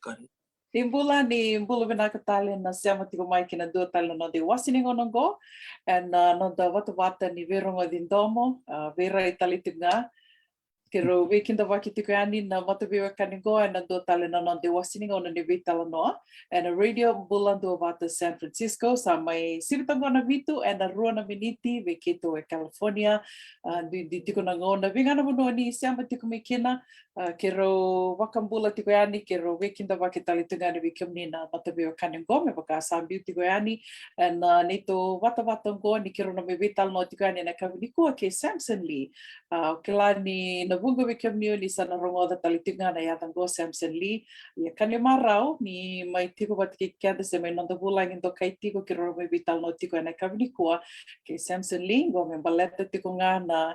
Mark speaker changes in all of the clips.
Speaker 1: Got it.
Speaker 2: Ni Bula vinakatali na siama tiko mai kina duatali no de wasiningo nongo and no da Vata ni verongo dindomo vera itali tinga kero weekend waki tiko ani na matabiwa kaningo and na duatali no de wasiningo no de Veitalanoa and a radio Bula Duavata San Francisco sa mai siritango na vitu and a rua na miniti veketo e California di tiko na ngona vingana mo ni siama tiko mai kina kero wakambula tiko ani kero wekinda wakitali tungani wikamni na matabiwa kaningo me baka sambiu tiko ani and nito Vata ngo ni kero na me Veitalanoa tiko ani na kavinikua ke Samson Lee kila ni na bunga wikamni ni sana rongo da tali tungana ya tango Samson Lee ya kani marau ni mai tiko batiki kenda se mai nonda bula ngindo kai tiko kero na me Veitalanoa tiko ana kavinikua ke Samson Lee ngo me baleta tiko nga na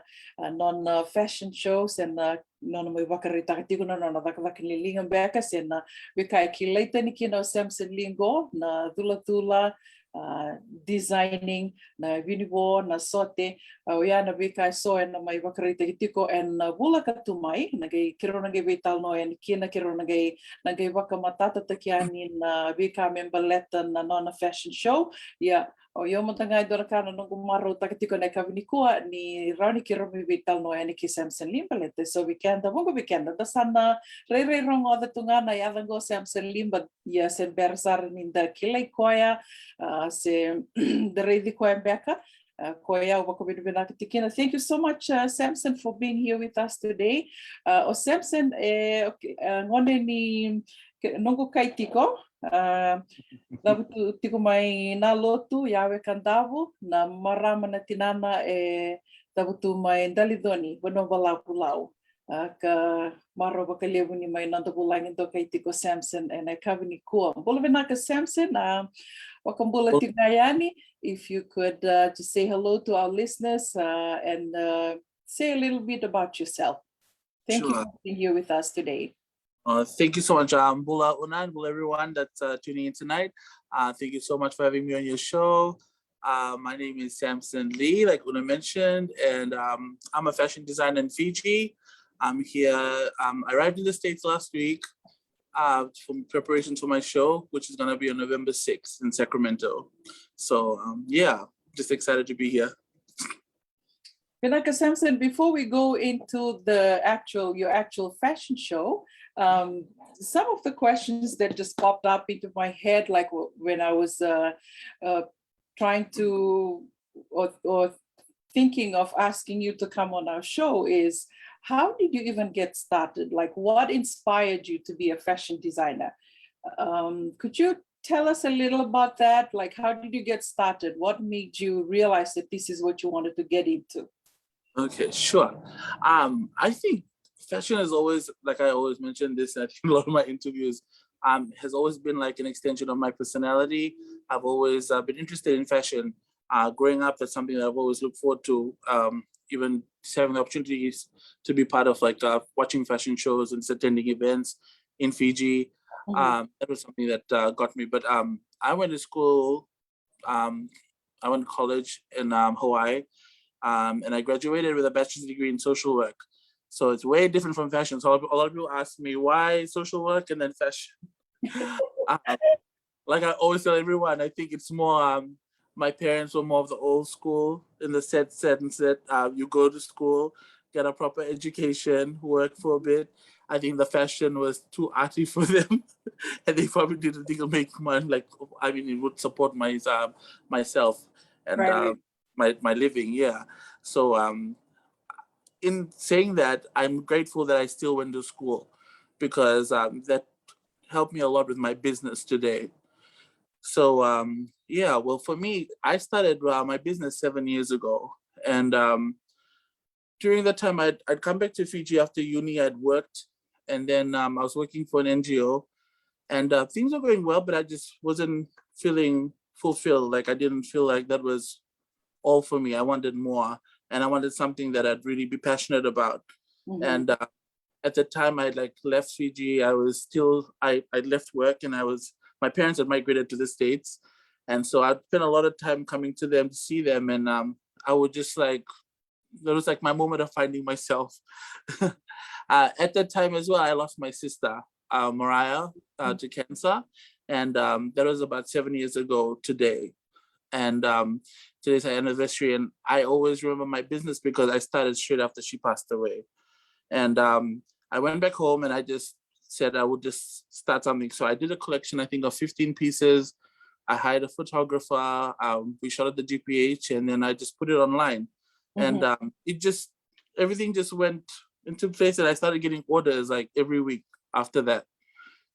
Speaker 2: non fashion shows and non mai wakarita tiko na wakakililinga beka sena wikai ki leita ni kino Samson Lee ngo na dula designing na vinibo na sote ya na wikai so and mai wakarita tiko and bula katumai na gai kero na gai Veitalanoa and kina kero na gai wakamatata takiani na wika member leta na non fashion show ya o yo mo tanga dora kana no maro takatiko na kavinikua ni rauni ki romi Veitalanoa ni ki Samson Lee balete so weekend da sana re rongo da tungana ya vango Samson Lee but ya sen bersar ni da kilai koya se de reidi koya beka koya wako bina tikina. Thank you so much Samson for being here with us today. O Samson ngone ni nongo kai tiko tiko mai na lotu yawe kandavu na marama na tinana tabutu mai dalidoni bono walau ka maro bakalevu ni mai nanda bulangi do kai tiko Samson and I kavini kua bolovenaka Samson wakambula tigayani if you could just say hello to our listeners and say a little bit about yourself. Thank you for being here with us today.
Speaker 1: Thank you so much, Bula Unan, Bula everyone that's tuning in tonight. Thank you so much for having me on your show. My name is Samson Lee, like Una mentioned, and I'm a fashion designer in Fiji. I'm here. I arrived in the States last week for preparations for my show, which is going to be on November 6th in Sacramento. So yeah, just excited to be here.
Speaker 2: Vinaka Samson, before we go into your actual fashion show, some of the questions that just popped up into my head, like when I was trying to or thinking of asking you to come on our show is, how did you even get started? Like, what inspired you to be a fashion designer? Could you tell us a little about that? Like, how did you get started? What made you realize that this is what you wanted to get into?
Speaker 1: Okay, sure. I think fashion has always, like I always mentioned this, I think a lot of my interviews, has always been like an extension of my personality. I've always been interested in fashion. Growing up, that's something that I've always looked forward to. Even having the opportunities to be part of like watching fashion shows and attending events in Fiji. That was something that got me. But I went to school, I went to college in Hawaii. And I graduated with a bachelor's degree in social work. So it's way different from fashion. So a lot of people ask me, why social work and then fashion? Like I always tell everyone, I think it's more, my parents were more of the old school in the set. You go to school, get a proper education, work for a bit. I think the fashion was too arty for them. And they probably didn't think it'll make money. Like, I mean, it would support myself and
Speaker 2: right.
Speaker 1: my living, yeah. So in saying that, I'm grateful that I still went to school because that helped me a lot with my business today. So yeah, well, for me, I started my business 7 years ago. And during that time, I'd come back to Fiji after uni. I'd worked, and then I was working for an NGO, and things were going well, but I just wasn't feeling fulfilled. Like I didn't feel like that was all for me. I wanted more, and I wanted something that I'd really be passionate about. And at the time, I like left Fiji. I left work, and my parents had migrated to the States, and so I'd spent a lot of time coming to them to see them, and I would just like, that was like my moment of finding myself. At that time as well, I lost my sister. Mariah to cancer, and that was about 7 years ago today. And today's her anniversary, and I always remember my business because I started straight after she passed away. And I went back home and I just said I would just start something. So I did a collection, I think, of 15 pieces. I hired a photographer. We shot at the GPH, and then I just put it online. And everything just went into place, and I started getting orders like every week after that.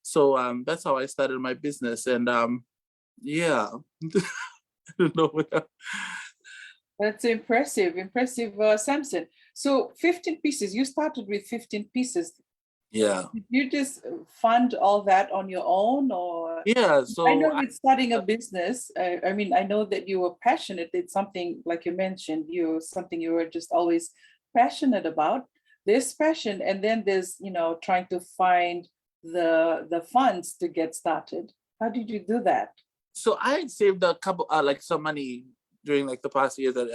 Speaker 1: So that's how I started my business. And yeah, I don't know what.
Speaker 2: That's impressive, Samson. So 15 pieces, you started with 15 pieces.
Speaker 1: Yeah.
Speaker 2: Did you just fund all that on your own, or?
Speaker 1: Yeah, so
Speaker 2: I know with starting a business, I mean, I know that you were passionate. It's something, like you mentioned, something you were just always passionate about. There's passion, and then there's, trying to find the funds to get started. How did you do that?
Speaker 1: So I had saved a couple, like some money during like the past year that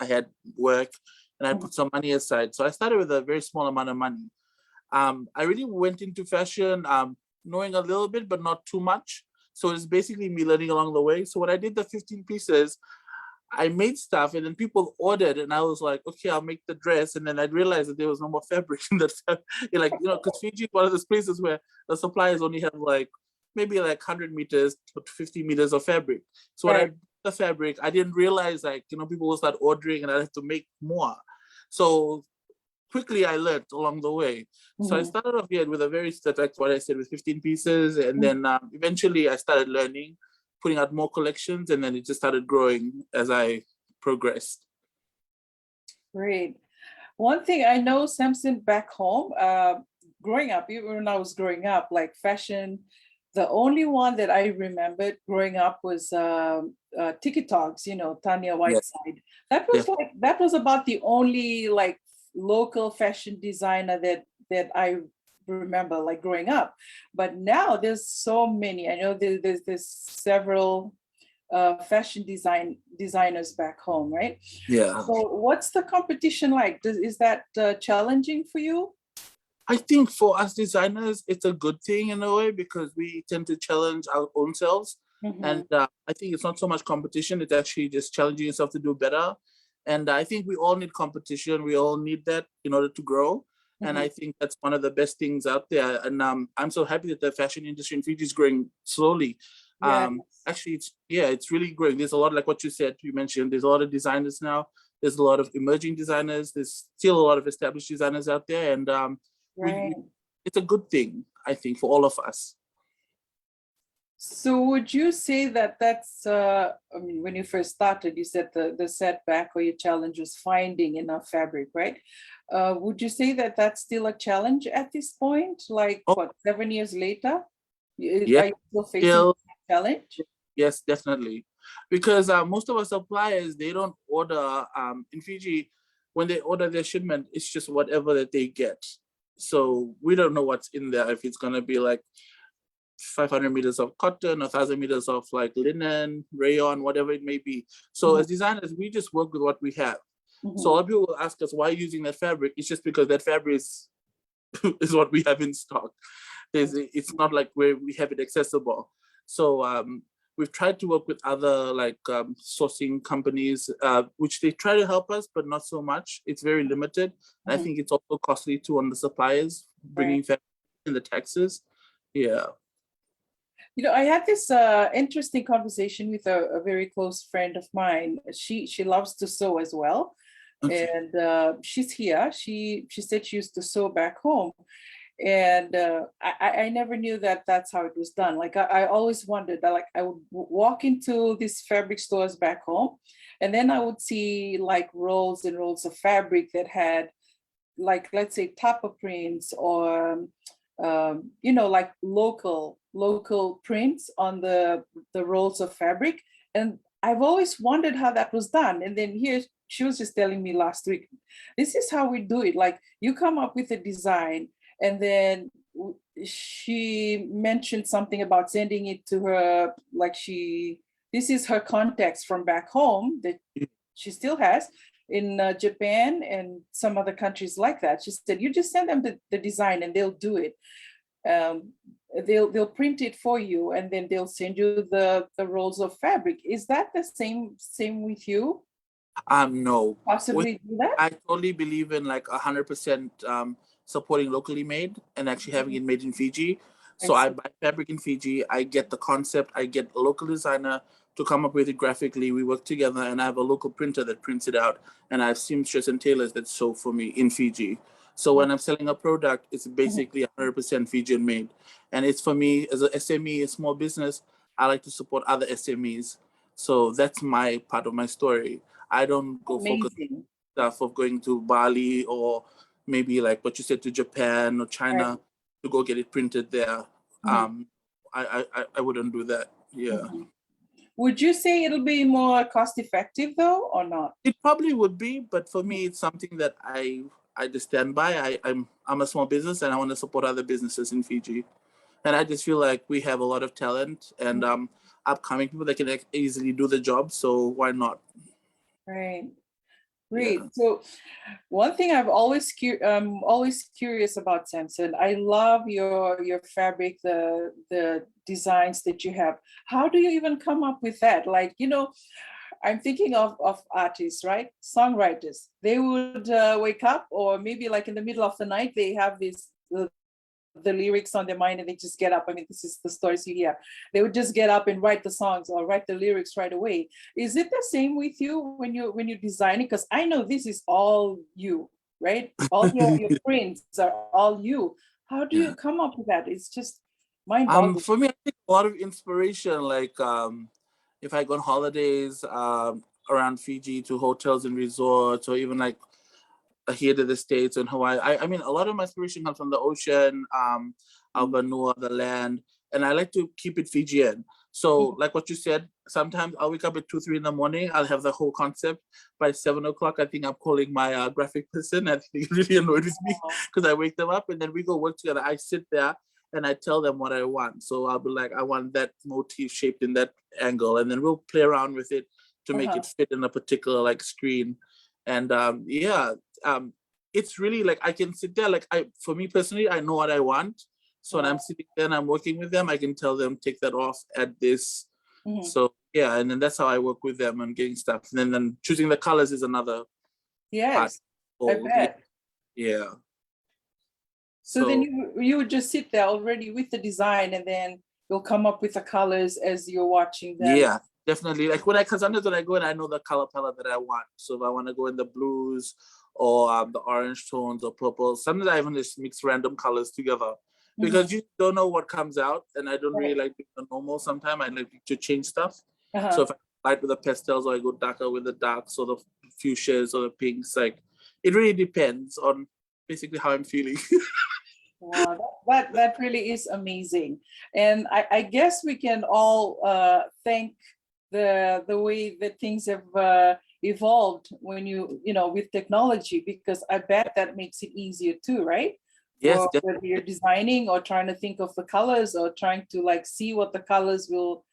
Speaker 1: I had work, and I put some money aside. So I started with a very small amount of money. I really went into fashion, knowing a little bit, but not too much. So it's basically me learning along the way. So when I did the 15 pieces, I made stuff, and then people ordered, and I was like, okay, I'll make the dress. And then I realized that there was no more fabric in that. Because Fiji is one of those places where the suppliers only have like maybe like 100 meters to 50 meters of fabric. So when I bought the fabric, I didn't realize people will start ordering, and I have to make more. So quickly I learned along the way. So I started off here with a very, like what I said, with 15 pieces. And then eventually I started learning, putting out more collections, and then it just started growing as I progressed.
Speaker 2: Great. One thing I know, Samson, back home, growing up, even when I was growing up, like fashion, the only one that I remembered growing up was Tiki Talks, Tanya Whiteside. That was about the only like local fashion designer that I remember like growing up. But now there's so many. I know there's several fashion designers back home, right?
Speaker 1: Yeah.
Speaker 2: So what's the competition like? Is that challenging for you?
Speaker 1: I think for us designers, it's a good thing in a way, because we tend to challenge our own selves. And I think it's not so much competition, it's actually just challenging yourself to do better. And I think we all need competition. We all need that in order to grow. And I think that's one of the best things out there. And I'm so happy that the fashion industry in Fiji is growing slowly. Actually, it's really growing. There's a lot, like what you mentioned, there's a lot of designers now. There's a lot of emerging designers. There's still a lot of established designers out there. And it's a good thing, I think, for all of us.
Speaker 2: So would you say that that's, when you first started, you said the setback or your challenge was finding enough fabric, right? Would you say that that's still a challenge at this point? Like, 7 years later? Are you still facing a challenge?
Speaker 1: Yes, definitely. Because most of our suppliers, they don't order, in Fiji, when they order their shipment, it's just whatever that they get. So we don't know what's in there, if it's going to be like 500 meters of cotton, 1,000 meters of like linen, rayon, whatever it may be. So as designers, we just work with what we have. So a lot of people will ask us, why are you using that fabric? It's just because that fabric is what we have in stock. It's not like where we have it accessible. So we've tried to work with other like sourcing companies, which they try to help us, but not so much. It's very limited. And I think it's also costly too on the suppliers, bringing fabric and the taxes. Yeah.
Speaker 2: I had this interesting conversation with a very close friend of mine. She loves to sew as well. Okay. And she's here. She said she used to sew back home. And I never knew that that's how it was done. Like I always wondered that, like I would walk into these fabric stores back home, and then I would see like rolls and rolls of fabric that had, like, let's say tapa prints or like local prints on the rolls of fabric. And I've always wondered how that was done. And then here she was just telling me last week, this is how we do it. Like you come up with a design, and then she mentioned something about sending it to her, like this is her contacts from back home that she still has in Japan and some other countries like that. She said, you just send them the design and they'll do it. um, they'll print it for you, and then they'll send you the rolls of fabric. Is that the same with you?
Speaker 1: No. With,
Speaker 2: Possibly do that?
Speaker 1: I totally believe in like 100% supporting locally made and actually having it made in Fiji.
Speaker 2: I
Speaker 1: So I
Speaker 2: see.
Speaker 1: buy fabric in Fiji. I get the concept. I get a local designer to come up with it graphically. We work together, and I have a local printer that prints it out. And I have seamstress and tailors that sew for me in Fiji. So when I'm selling a product, it's
Speaker 2: Mhm.
Speaker 1: basically 100% Fijian made. And it's for me as a SME, a small business. I like to support other SMEs. So that's my part of my story. I don't go focus
Speaker 2: Amazing.
Speaker 1: stuff of going to Bali or maybe like what you said to Japan or
Speaker 2: Right.
Speaker 1: China to go get it printed there.
Speaker 2: Mhm.
Speaker 1: I wouldn't do that. Yeah.
Speaker 2: Mhm. Would you say it'll be more cost effective though, or not?
Speaker 1: It probably would be, but for
Speaker 2: Mhm.
Speaker 1: me, it's something that I just stand by. I'm a small business and I want to support other businesses in Fiji, and I just feel like we have a lot of talent and upcoming people that can easily do the job. So why not?
Speaker 2: Right.
Speaker 1: Yeah.
Speaker 2: Great. So one thing I've always curious about, Samson. I love your fabric, the designs that you have. How do you even come up with that? Like, I'm thinking of artists, right? Songwriters. They would wake up, or maybe like in the middle of the night, they have the lyrics on their mind, and they just get up. I mean, this is the stories you hear. They would just get up and write the songs or write the lyrics right away. Is it the same with you when you design it? Because I know this is all you, right? All your prints are all you. How do you
Speaker 1: Yeah.
Speaker 2: come up with that? It's just mind-boggling.
Speaker 1: For me, I think a lot of inspiration, like if I go on holidays around Fiji to hotels and resorts, or even like here to the States and Hawaii. I mean, a lot of my inspiration comes from the ocean, Albanua, the land, and I like to keep it Fijian. So, like what you said, sometimes I'll wake up at 2, 3 in the morning. I'll have the whole concept by 7 o'clock. I think I'm calling my graphic person. I think it really annoys me because I wake them up and then we go work together. I sit there and I tell them what I want. So I'll be like, I want that motif shaped in that angle, and then we'll play around with it to make
Speaker 2: Uh-huh.
Speaker 1: it fit in a particular like screen. And yeah, um, it's really like I can sit there, like for me personally, I know what I want. So when I'm
Speaker 2: Wow.
Speaker 1: sitting there and I'm working with them, I can tell them take that off, add this.
Speaker 2: Mhm.
Speaker 1: So yeah, and then that's how I work with them and getting stuff. And then choosing the colors is another part.
Speaker 2: Yes, I
Speaker 1: Oh yeah,
Speaker 2: bet.
Speaker 1: yeah.
Speaker 2: So then
Speaker 1: So
Speaker 2: you would just sit there already with the design, and then you'll come up with the colors as you're watching them.
Speaker 1: yeah, definitely. Like because sometimes when I go in, I know the color palette that I want. So if I want to go in the blues or the orange tones or purple, sometimes I even just mix random colors together
Speaker 2: Mhm.
Speaker 1: because you don't know what comes out. And I don't really
Speaker 2: Right.
Speaker 1: like doing the normal. Sometimes I like to change stuff. So
Speaker 2: Uh-huh.
Speaker 1: if I light with the pastels or I go darker with the darks or the fuchsias or the pinks, like it really depends on basically how I'm feeling.
Speaker 2: Wow, that really is amazing. And I guess we can all thank the way that things have evolved when with technology, because I bet that makes it easier too, right?
Speaker 1: Yes,
Speaker 2: For whether you're designing or trying to think of the colors or trying to like see what the colors will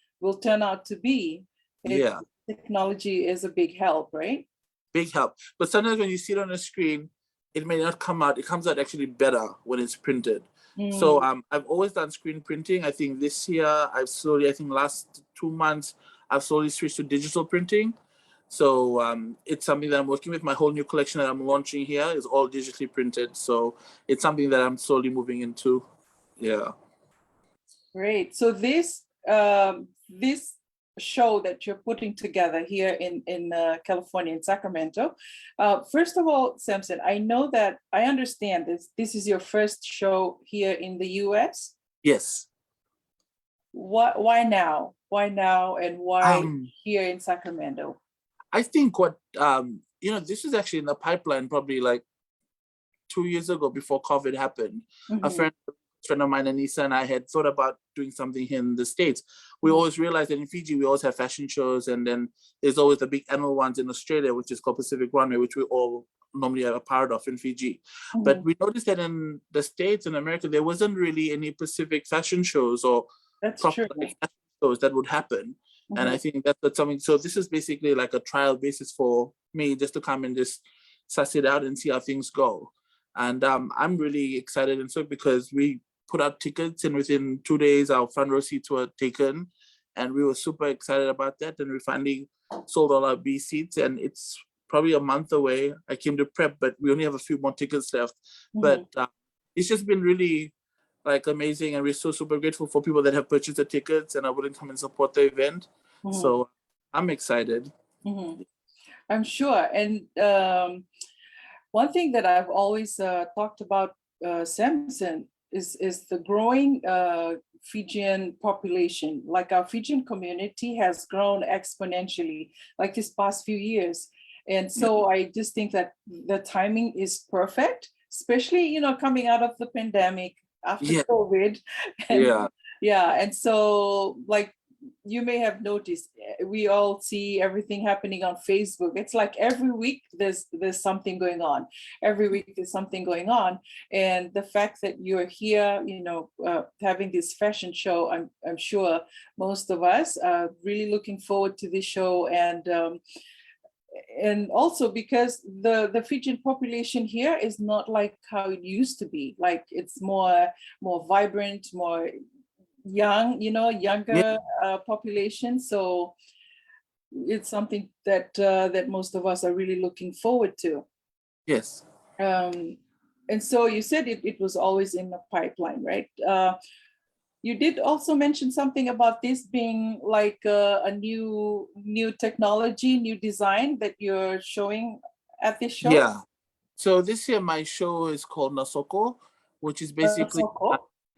Speaker 2: turn out to be. It
Speaker 1: yeah.
Speaker 2: Technology is a big help, right?
Speaker 1: Big help. But sometimes when you see it on a screen, it may not come out. It comes out actually better when it's printed. So
Speaker 2: Mm.
Speaker 1: I've always done screen printing. I think this year I think last 2 months, I've slowly switched to digital printing. So it's something that I'm working with. My whole new collection that I'm launching here is all digitally printed. So it's something that I'm slowly moving into. Yeah.
Speaker 2: Great. So this show that you're putting together here in California, in Sacramento. First of all, Samson, I understand this is your first show here in the U.S.
Speaker 1: Yes.
Speaker 2: Why now? Why now, and why
Speaker 1: Um,
Speaker 2: here in Sacramento?
Speaker 1: I think this is actually in the pipeline probably like 2 years ago before COVID happened. A
Speaker 2: Mhm.
Speaker 1: friend of mine, Anissa, and I had thought about doing something here in the States. We
Speaker 2: Mhm.
Speaker 1: always realized that in Fiji, we always have fashion shows, and then there's always the big annual ones in Australia, which is called Pacific Runway, which we all normally are a part of in Fiji. But
Speaker 2: Mhm.
Speaker 1: we noticed that in the States and America, there wasn't really any Pacific fashion shows or
Speaker 2: That's
Speaker 1: proper
Speaker 2: true.
Speaker 1: like, fashion shows that would happen. And
Speaker 2: Mhm.
Speaker 1: I think that's something. So this is basically like a trial basis for me just to come and just suss it out and see how things go. And I'm really excited and so because put out tickets, and within 2 days, our front row seats were taken. And we were super excited about that. And we finally sold all our B seats, and it's probably a month away. I came to prep, but we only have a few more tickets left. But it's just been really like amazing, and we're so super grateful for people that have purchased the tickets and are willing to come and support the event. So I'm excited.
Speaker 2: I'm sure. And one thing that I've always talked about, Samson, is the growing Fijian population. Like our Fijian community has grown exponentially like this past few years. And so I just think that the timing is perfect, especially, you know, coming out of the pandemic after COVID. And, and so like you may have noticed, we all see everything happening on Facebook. It's like every week there's something going on. Every week there's something going on. And the fact that you're here, you know, having this fashion show, I'm sure most of us are really looking forward to this show. And also because the Fijian population here is not like how it used to be. Like it's more vibrant, more young, you know, younger population. So it's something that that most of us are really looking forward to.
Speaker 1: Yes.
Speaker 2: And so you said it was always in the pipeline, right? You did also mention something about this being like a new technology, new design that you're showing at this show.
Speaker 1: Yeah. So this year my show is called Nasoko, which is basically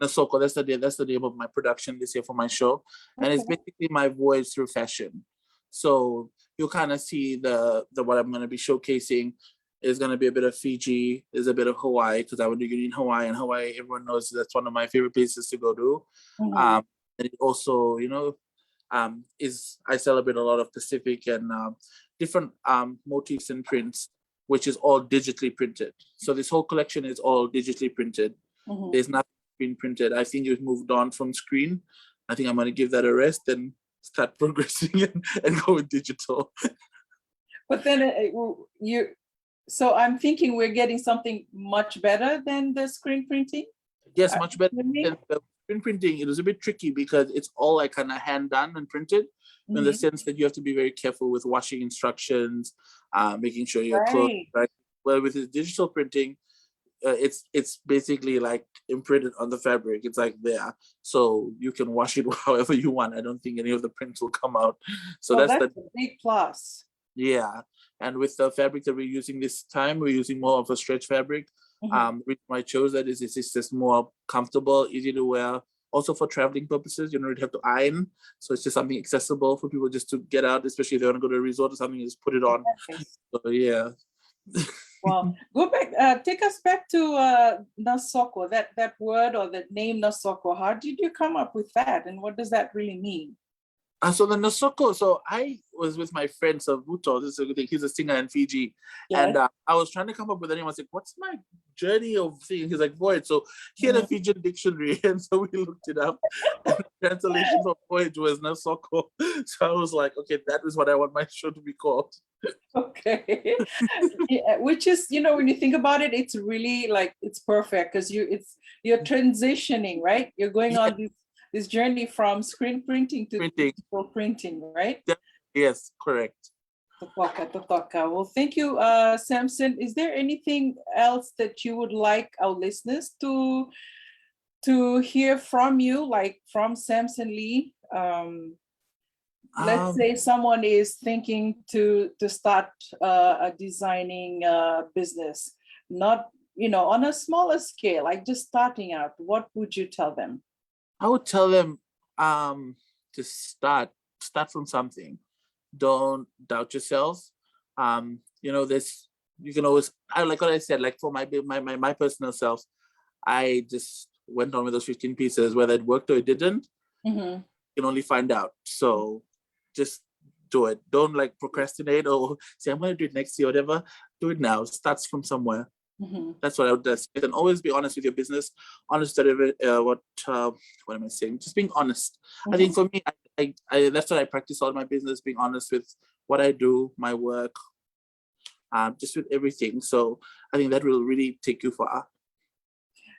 Speaker 1: Nasoko. That's the name of my production this year for my show, and it's basically my voyage through fashion. So you'll kind of see the what I'm going to be showcasing is going to be a bit of Fiji, there's a bit of Hawaii, because I went to uni in Hawaii, and Hawaii, everyone knows that's one of my favorite places to go to. And it also, you know, is I celebrate a lot of Pacific and different motifs and prints, which is all digitally printed. So this whole collection is all digitally printed. There's nothing being printed. I think you've moved on from screen. I think I'm going to give that a rest and start progressing and go with digital.
Speaker 2: But then so I'm thinking we're getting something much better than the screen printing.
Speaker 1: Yes, much better than the screen printing. It was a bit tricky because it's all like kind of hand done and printed, in the sense that you have to be very careful with washing instructions, making sure your clothes right. Well, with the digital printing, it's basically like imprinted on the fabric. It's like there, so you can wash it however you want. I don't think any of the prints will come out. So that's
Speaker 2: a big plus.
Speaker 1: Yeah, and with the fabric that we're using this time, we're using more of a stretch fabric. The reason why I chose that is it's just more comfortable, easy to wear. Also for traveling purposes, you don't really have to iron, so it's just something accessible for people just to get out, especially if they want to go to a resort or something. Just put it on. So yeah.
Speaker 2: Well, go back. Take us back to Nasoko. That word or that name Nasoko. How did you come up with that, and what does that really mean?
Speaker 1: So the Nasoko, so I was with my friend Savuto, this is a good thing, he's a singer in Fiji, and I was trying to come up with a name. I was like, what's my journey of singing? He's like, voyage. So he had a Fijian dictionary, and so we looked it up, and the translation for voyage was Nasoko. So I was like, okay, that is what I want my show to be called.
Speaker 2: Okay. Which is, you know, when you think about it, it's really like, it's perfect, because you're transitioning, right? You're going on this journey from screen printing to digital printing, right?
Speaker 1: Yes, correct.
Speaker 2: Totoka. Well, thank you, Samson. Is there anything else that you would like our listeners to hear from you, like from Samson Lee? Let's say someone is thinking to start a designing business, not, you know, on a smaller scale, like just starting out. What would you tell them?
Speaker 1: I would tell them to start from something. Don't doubt yourselves. You know, you can always, I like what I said, like for my personal self, I just went on with those 15 pieces, whether it worked or it didn't. You can only find out. So just do it. Don't like procrastinate or say, I'm going to do it next year, whatever. Do it now. Starts from somewhere. That's what I would say. And always be honest with your business. Honest at what am I saying? Just being honest. I think for me, I that's what I practice all my business, being honest with what I do, my work, just with everything. So I think that will really take you far.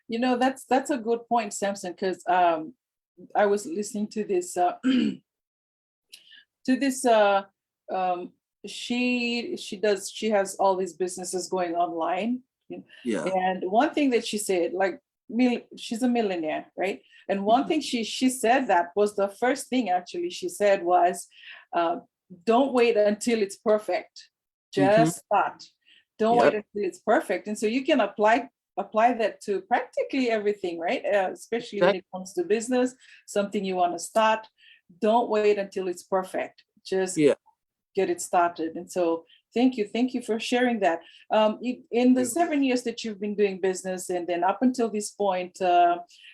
Speaker 2: That's a good point, Samson, because I was listening to this to this um she has all these businesses going online.
Speaker 1: Yeah.
Speaker 2: And one thing that she said, like, she's a millionaire, right? And one thing she said, that was the first thing actually she said, was uh, don't wait until it's perfect,
Speaker 1: Mm-hmm.
Speaker 2: just start. Don't wait
Speaker 1: Yep.
Speaker 2: until it's perfect. And so you can apply that to practically everything, right? Especially when
Speaker 1: Exactly.
Speaker 2: it comes to business, something you want to start. Don't wait until it's perfect, just
Speaker 1: Yeah.
Speaker 2: get it started. And so thank you for sharing that. In the 7 years that you've been doing business, and then up until this point,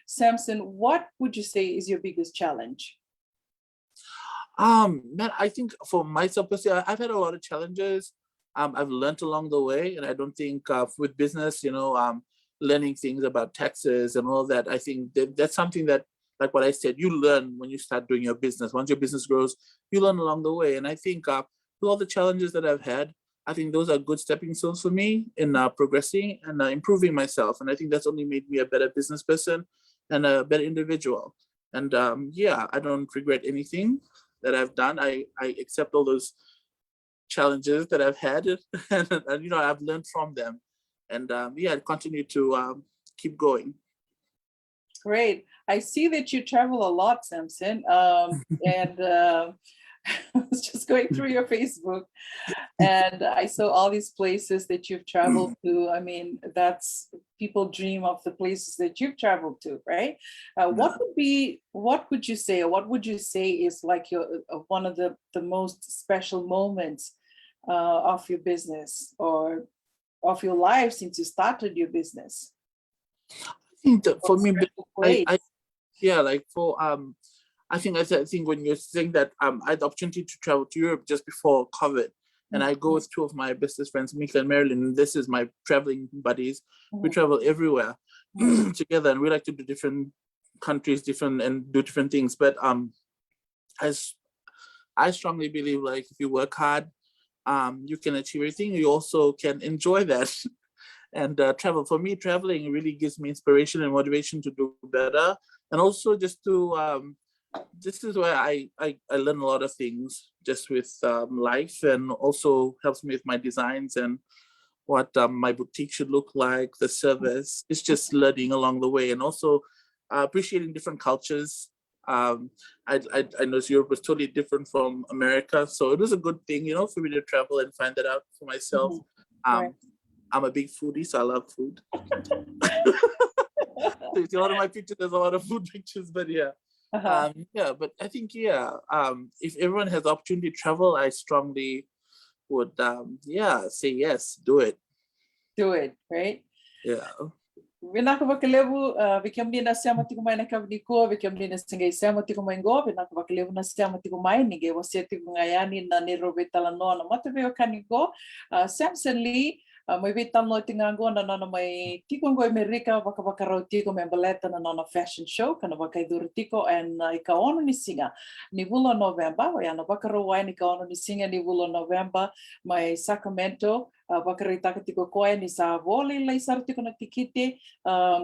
Speaker 2: Samson, what would you say is your biggest challenge?
Speaker 1: Man, I think for myself personally, I've had a lot of challenges. I've learned along the way, and I don't think with business, learning things about taxes and all that. I think that's something that, like what I said, you learn when you start doing your business. Once your business grows, you learn along the way. And I think with all the challenges that I've had, I think those are good stepping stones for me in progressing and improving myself. And I think that's only made me a better business person and a better individual. And yeah, I don't regret anything that I've done. I accept all those challenges that I've had, and I've learned from them, and yeah, I continue to keep going.
Speaker 2: Great. I see that you travel a lot, Samson. And I was just going through your Facebook, and I saw all these places that you've traveled to. I mean, that's, people dream of the places that you've traveled to, right?
Speaker 1: Yeah.
Speaker 2: What would you say, or what would you say is like your one of the most special moments of your business, or of your life since you started your business?
Speaker 1: I think that
Speaker 2: What
Speaker 1: for me,
Speaker 2: special
Speaker 1: I,
Speaker 2: place?
Speaker 1: I yeah, like for I think when you're saying that, I had the opportunity to travel to Europe just before COVID, and I go
Speaker 2: Mhm,
Speaker 1: with two of my bestest friends, Mika and Marilyn. And this is my traveling buddies. We
Speaker 2: mhm,
Speaker 1: travel everywhere
Speaker 2: mhm,
Speaker 1: together, and we like to do different countries, different and do different things. But as I strongly believe, like if you work hard, you can achieve everything. You also can enjoy that and travel. For me, traveling really gives me inspiration and motivation to do better, and also just to this is where I learn a lot of things just with life, and also helps me with my designs and what my boutique should look like, the service. It's just learning along the way, and also appreciating different cultures. Um, I know Europe was totally different from America, so it was a good thing, for me to travel and find that out for myself.
Speaker 2: mhm. Right.
Speaker 1: Um, I'm a big foodie, so I love food. So you see a lot of my pictures, there's a lot of food pictures, but yeah.
Speaker 2: Uh-huh.
Speaker 1: Yeah, but I think, yeah, if everyone has the opportunity to travel, I strongly would, yeah, say yes, do it.
Speaker 2: Do it, right?
Speaker 1: Yeah.
Speaker 2: Vinaka vakalevu, vikiamlina siama tiku mai na kavniko, vikiamlina singai siama tiku mai ngo, vinaka vakalevu na siama tiku mai, nige wasia tiku ngayani na niro Veitalanoa na mataveo kaniko, Samson Lee, mai Veitalanoa tingango na nana mai tiko ngo Amerika, vakakarau tiko mai baleta na nana fashion show, kana vakaiduru tiko, and ika ono ni singa, ni vula November, yana vakarau wai ni ka ono ni singa ni vula November, mai Sacramento, wakaritaka tiko koe ni sa vole lai sar tiko na tikite,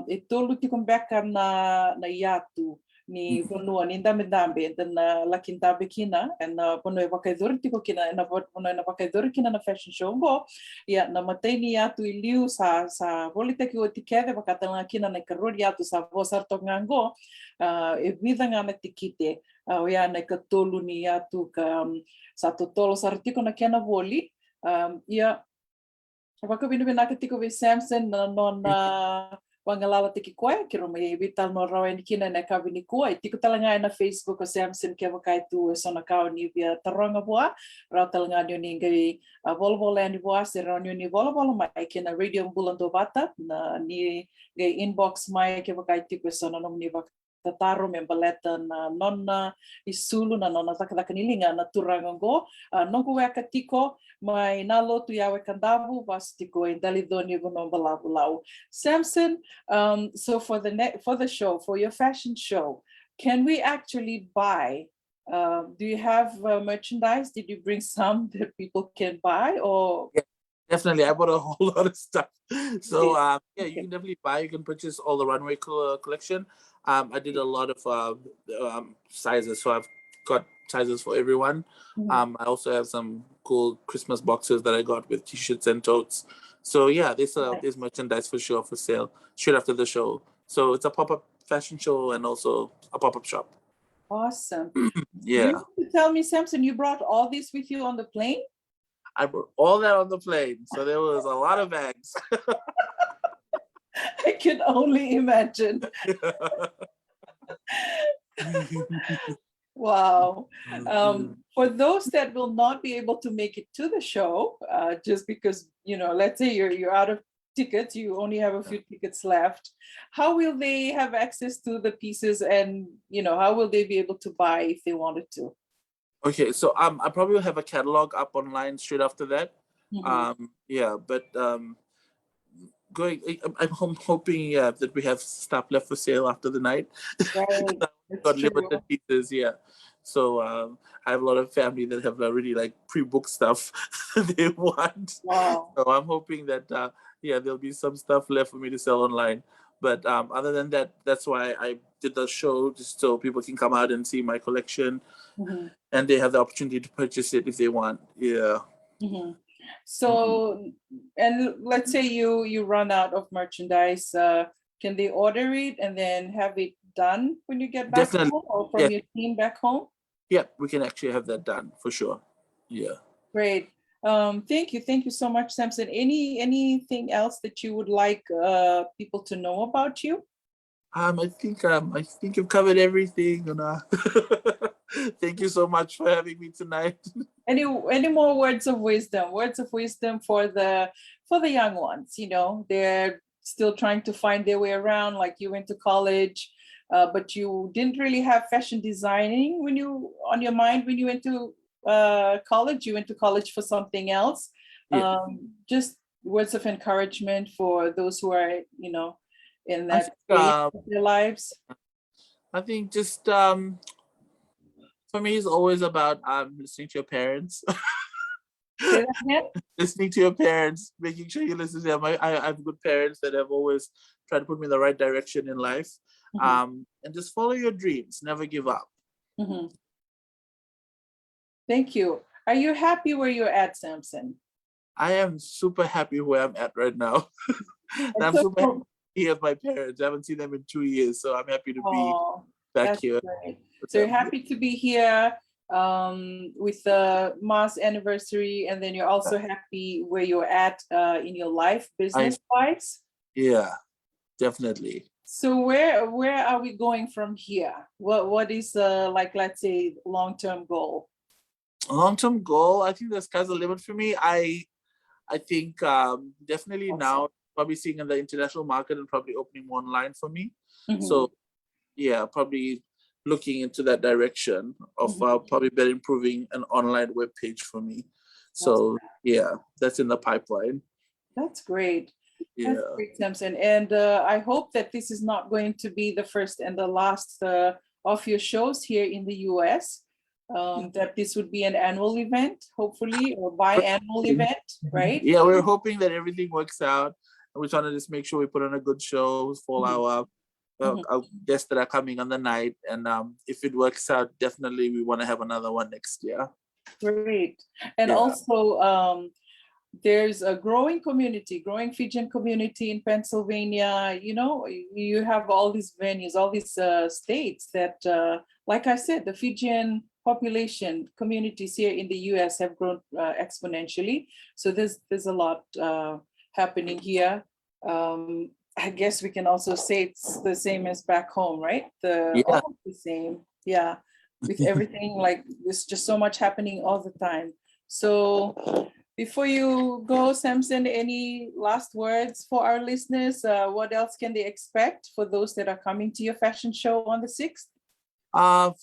Speaker 2: e tolu tiko beka na iatu ni vonua ni ndame and then lakintabe kina and pono e wakaidori tiko kina and pono e na wakaidori kina na fashion show ngo ia na matei ni iatu I liu sa vole teki o tikeve wakatanga kina na karori iatu sa vo sarto ngango e vida nga na tikite o ia na ka tolu ni iatu ka sa totolo sar tiko na kena voli ia Whakawinawinaka tiko vi Samson na nona wangalala tiki koe, ki roma I Veitalanoa rawa ni kina na kawini koe. Tiko talanga na Facebook o Samson ke wakaitu e sona kao ni via taronga boa, rao talanga ni ngai volavola ni boa, se rao ni volavola mai ke na radio Bula Duavata, na ni ngai inbox mai ke wakaitu e sona nom ni tataro me baleta na nona I sulu na nona takataka ni linga na turangongo, nongo weka tiko, mai na lotu yawe kandavu was tiko in dalidoni gono balabulau. Samson, so for the show, for your fashion show, can we actually buy? Do you have merchandise? Did you bring some that people can buy, or?
Speaker 1: Definitely, I bought a whole lot of stuff. So yeah, you
Speaker 2: Okay.
Speaker 1: can definitely buy. You can purchase all the runway collection. I did a lot of sizes, so I've got sizes for everyone.
Speaker 2: Mhm.
Speaker 1: I also have some cool Christmas boxes that I got with t-shirts and totes. So yeah, there's
Speaker 2: Nice.
Speaker 1: merchandise for sure for sale straight after the show. So it's a pop-up fashion show and also a pop-up shop.
Speaker 2: Awesome. You
Speaker 1: Yeah,
Speaker 2: need to tell me, Samson, you brought all this with you on the plane?
Speaker 1: I put all that on the plane. So there was a lot of bags.
Speaker 2: I can only imagine. Wow. For those that will not be able to make it to the show, just because, let's say you're out of tickets, you only have a few tickets left. How will they have access to the pieces, and how will they be able to buy if they wanted to?
Speaker 1: Okay, so I probably will have a catalog up online straight after that.
Speaker 2: Mhm.
Speaker 1: Yeah, but I'm hoping that we have stuff left for sale after the night.
Speaker 2: Right. That's
Speaker 1: Got
Speaker 2: true.
Speaker 1: limited pieces, yeah. So I have a lot of family that have already like pre-booked stuff they want.
Speaker 2: Wow.
Speaker 1: So I'm hoping that yeah, there'll be some stuff left for me to sell online. But other than that, that's why I did the show just so people can come out and see my collection,
Speaker 2: Mhm.
Speaker 1: and they have the opportunity to purchase it if they want. Yeah.
Speaker 2: Mhm.
Speaker 1: Mhm.
Speaker 2: So, and let's say you run out of merchandise, can they order it and then have it done when you get back
Speaker 1: Definitely.
Speaker 2: home, or
Speaker 1: Yeah.
Speaker 2: from your team back home?
Speaker 1: Yeah. We can actually have that done for sure. Yeah.
Speaker 2: Great. Thank you so much, Samson. Anything else that you would like people to know about you?
Speaker 1: I think you've covered everything. And, thank you so much for having me tonight.
Speaker 2: Any more words of wisdom? Words of wisdom for the young ones. They're still trying to find their way around. Like you went to college, but you didn't really have fashion designing on your mind when you went to college. You went to college for something else.
Speaker 1: Yeah.
Speaker 2: Just words of encouragement for those who are in
Speaker 1: I
Speaker 2: that
Speaker 1: think
Speaker 2: stage of their lives.
Speaker 1: just for me it's always about listening to your parents.
Speaker 2: Say that again.
Speaker 1: Listening to your parents, making sure you listen to them. I have good parents that have always tried to put me in the right direction in life.
Speaker 2: Mhm,
Speaker 1: And just follow your dreams. Never give up.
Speaker 2: mhm. Thank you. Are you happy where you're at, Samson?
Speaker 1: I am super happy where I'm at right now. And
Speaker 2: And
Speaker 1: I'm
Speaker 2: so,
Speaker 1: super happy to be here with my parents. I haven't seen them in 2 years, so I'm happy to be
Speaker 2: oh,
Speaker 1: back
Speaker 2: that's
Speaker 1: here
Speaker 2: great.
Speaker 1: with
Speaker 2: So you're
Speaker 1: them.
Speaker 2: happy to be here with the Mars anniversary, and then you're also happy where you're at in your life,
Speaker 1: I
Speaker 2: business wise.
Speaker 1: Yeah, definitely.
Speaker 2: So where are we going from here? What is like, let's say, long-term goal?
Speaker 1: Long-term goal, I think the sky's the limit for me. I think definitely
Speaker 2: Awesome.
Speaker 1: now probably seeing in the international market and probably opening more online for me.
Speaker 2: Mhm,
Speaker 1: So yeah, probably looking into that direction of
Speaker 2: mhm.
Speaker 1: probably better improving an online web page for me.
Speaker 2: Awesome.
Speaker 1: So yeah, that's in the pipeline.
Speaker 2: That's great. That's
Speaker 1: Yeah.
Speaker 2: great, Samson. And I hope that this is not going to be the first and the last of your shows here in the US. That this would be an annual event, hopefully, or biannual event, right?
Speaker 1: Yeah, we're hoping that everything works out. And we're trying to just make sure we put on a good show for
Speaker 2: Mhm, mhm.
Speaker 1: our guests that are coming on the night. And if it works out, definitely we want to have another one next year.
Speaker 2: Great. And
Speaker 1: Yeah.
Speaker 2: also, there's a growing Fijian community in Pennsylvania. You have all these venues, all these states that, like I said, the Fijian population communities here in the US have grown exponentially. So there's a lot happening here. I guess we can also say it's the same as back home, right?
Speaker 1: Yeah.
Speaker 2: Almost the same. Yeah. With everything, like there's just so much happening all the time. So before you go, Samson, any last words for our listeners? What else can they expect for those that are coming to your fashion show on the 6th?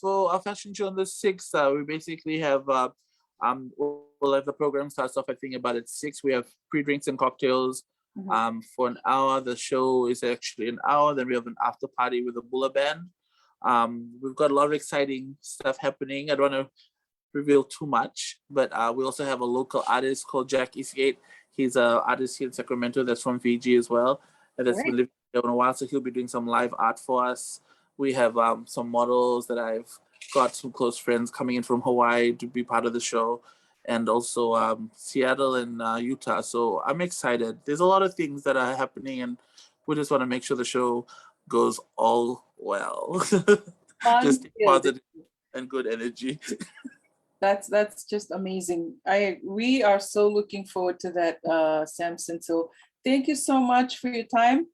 Speaker 1: For our fashion show on the 6th, we basically have we'll have the program starts off I think about at 6. We have pre-drinks and cocktails
Speaker 2: Mhm.
Speaker 1: for an hour. The show is actually an hour. Then we have an after party with a Bula band. We've got a lot of exciting stuff happening. I don't want to reveal too much, but we also have a local artist called Jack Eastgate. He's an artist here in Sacramento that's from Fiji as well, and that's been living here in a while. So he'll be doing some live art for us. We have some models that I've got some close friends coming in from Hawaii to be part of the show, and also Seattle and Utah. So I'm excited. There's a lot of things that are happening, and we just want to make sure the show goes all well. Just positive and good energy.
Speaker 2: That's just amazing. We are so looking forward to that, Samson. So thank you so much for your time.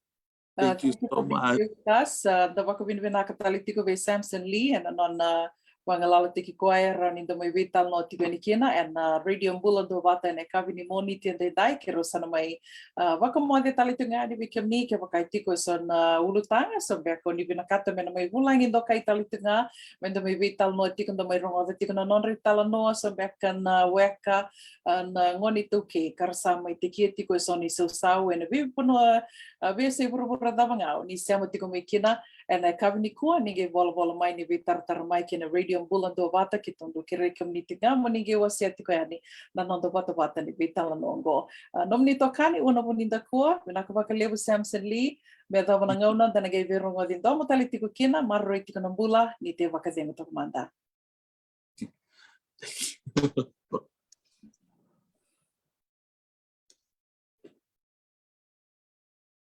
Speaker 1: Thank you so much.
Speaker 2: With us. Da waka vinakatalitiko ve Samson Lee and on Wangalala tiki koe running the my Veitalanoa tiganikina and Radio Bula Duavata and Kavini Moniti and the Dai Kero Sanamai Wakamode Talitunga we can make a Wakaitiko son Ulutanga so back on even a catam and my Wulang in the Kaitalitunga when the Veitalanoa tikan the my wrong of the tikan non Veitalanoa so back and Weka and Ngonituke Karsama Tikitiko son is so sour and we put we say Davanga ni Samotiko Mekina and I Kavini Kua Nige Volvo Mai ni Vitar Mike in a Radio Bula Duavata Kitondo Kere Community Gamonige was Yatikoani, Nanondo Vata ni Veitalanoa. Nomni Tokani, one of Uninda Kua, Vinakabaka Samson Lee, Bedavanangona, then I gave you wrong in Domotalitico Kina, Marroiticon Bula, Nite Vakazema Tokmanda.